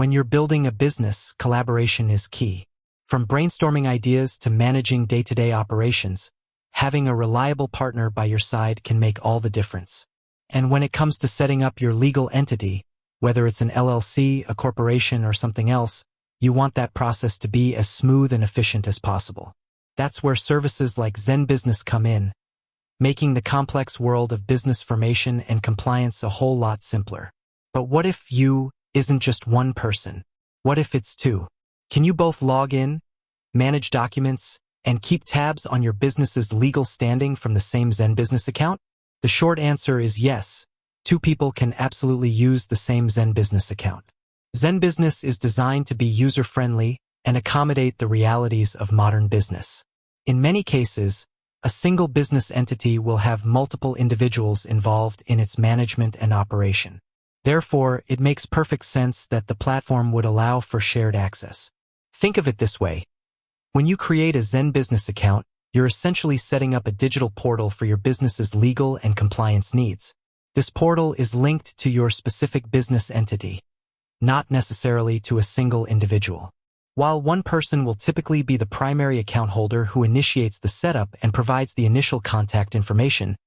When you're building a business, collaboration is key. From brainstorming ideas to managing day-to-day operations, having a reliable partner by your side can make all the difference. And when it comes to setting up your legal entity, whether it's an LLC, a corporation, or something else, you want that process to be as smooth and efficient as possible. That's where services like zenbusiness come in, making the complex world of business formation and compliance a whole lot simpler. But what if you isn't just one person? What if it's two? Can you both log in, manage documents, and keep tabs on your business's legal standing from the same zenbusiness account? The short answer is yes. Two people can absolutely use the same zenbusiness account. Zenbusiness is designed to be user-friendly and accommodate the realities of modern business. In many cases, a single business entity will have multiple individuals involved in its management and operation. Therefore, it makes perfect sense that the platform would allow for shared access. Think of it this way. When you create a zenbusiness account, you're essentially setting up a digital portal for your business's legal and compliance needs. This portal is linked to your specific business entity, not necessarily to a single individual. While one person will typically be the primary account holder who initiates the setup and provides the initial contact information,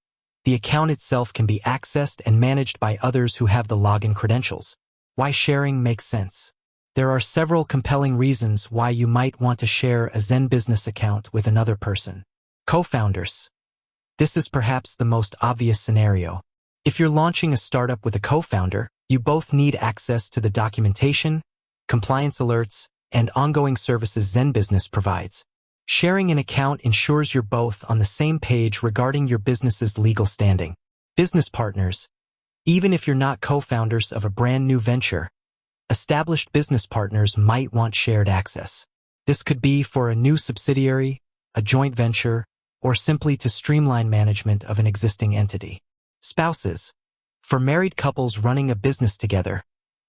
the account itself can be accessed and managed by others who have the login credentials. Why sharing makes sense. There are several compelling reasons why you might want to share a zenbusiness account with another person. Co-founders. This is perhaps the most obvious scenario. If you're launching a startup with a co-founder, you both need access to the documentation, compliance alerts, and ongoing services zenbusiness provides. Sharing an account ensures you're both on the same page regarding your business's legal standing. Business partners. Even if you're not co-founders of a brand new venture, established business partners might want shared access. This could be for a new subsidiary, a joint venture, or simply to streamline management of an existing entity. Spouses. For married couples running a business together,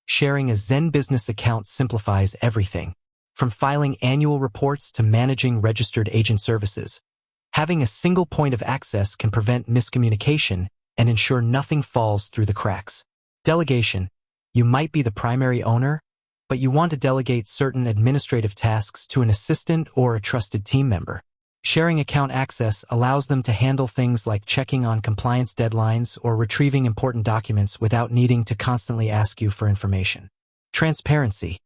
sharing a zenbusiness account simplifies everything. From filing annual reports to managing registered agent services, having a single point of access can prevent miscommunication and ensure nothing falls through the cracks. Delegation. You might be the primary owner, but you want to delegate certain administrative tasks to an assistant or a trusted team member. Sharing account access allows them to handle things like checking on compliance deadlines or retrieving important documents without needing to constantly ask you for information. Transparency.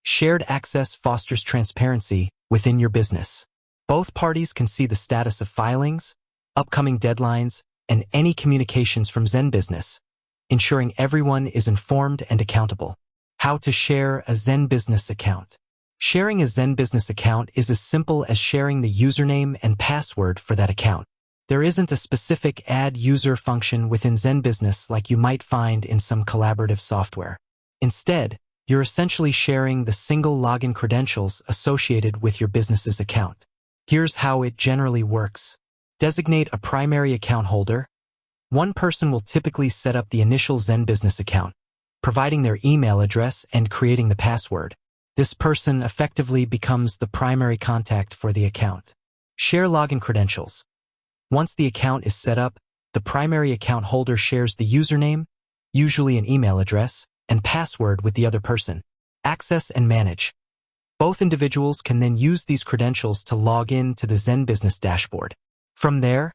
Shared access fosters transparency within your business. Both parties can see the status of filings, upcoming deadlines, and any communications from zenbusiness, ensuring everyone is informed and accountable. How to share a zenbusiness account. Sharing a zenbusiness account is as simple as sharing the username and password for that account. There isn't a specific add user function within zenbusiness like you might find in some collaborative software. Instead, you're essentially sharing the single login credentials associated with your business's account. Here's how it generally works. Designate a primary account holder. One person will typically set up the initial zenbusiness account, providing their email address and creating the password. This person effectively becomes the primary contact for the account. Share login credentials. Once the account is set up, the primary account holder shares the username, usually an email address, and password with the other person. Access and manage. Both individuals can then use these credentials to log in to the zenbusiness dashboard. From there,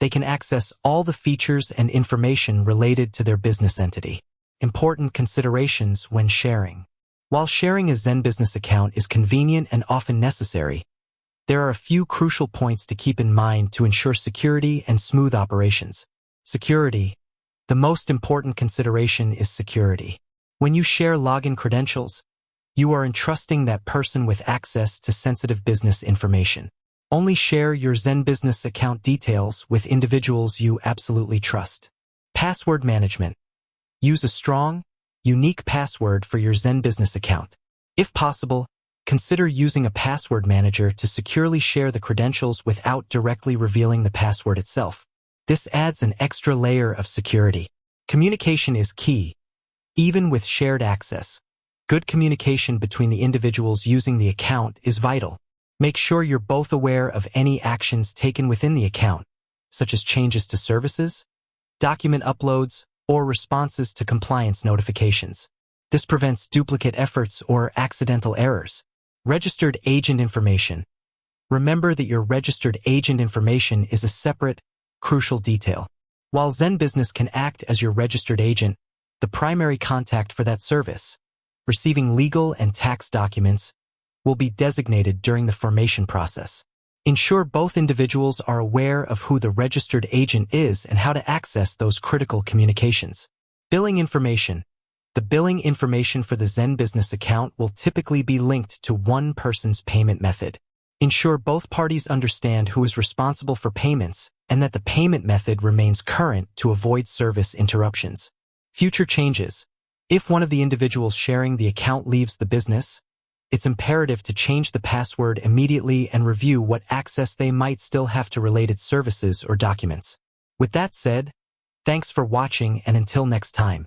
they can access all the features and information related to their business entity. Important considerations when sharing. While sharing a zenbusiness account is convenient and often necessary, there are a few crucial points to keep in mind to ensure security and smooth operations. Security. The most important consideration is security. When you share login credentials, you are entrusting that person with access to sensitive business information. Only share your zenbusiness account details with individuals you absolutely trust. Password management. Use a strong, unique password for your zenbusiness account. If possible, consider using a password manager to securely share the credentials without directly revealing the password itself. This adds an extra layer of security. Communication is key. Even with shared access, good communication between the individuals using the account is vital. Make sure you're both aware of any actions taken within the account, such as changes to services, document uploads, or responses to compliance notifications. This prevents duplicate efforts or accidental errors. Registered agent information. Remember that your registered agent information is a separate, crucial detail. While zenbusiness can act as your registered agent, the primary contact for that service, receiving legal and tax documents, will be designated during the formation process. Ensure both individuals are aware of who the registered agent is and how to access those critical communications. Billing information. The billing information for the zenbusiness account will typically be linked to one person's payment method. Ensure both parties understand who is responsible for payments and that the payment method remains current to avoid service interruptions. Future changes. If one of the individuals sharing the account leaves the business, it's imperative to change the password immediately and review what access they might still have to related services or documents. With that said, thanks for watching, and until next time.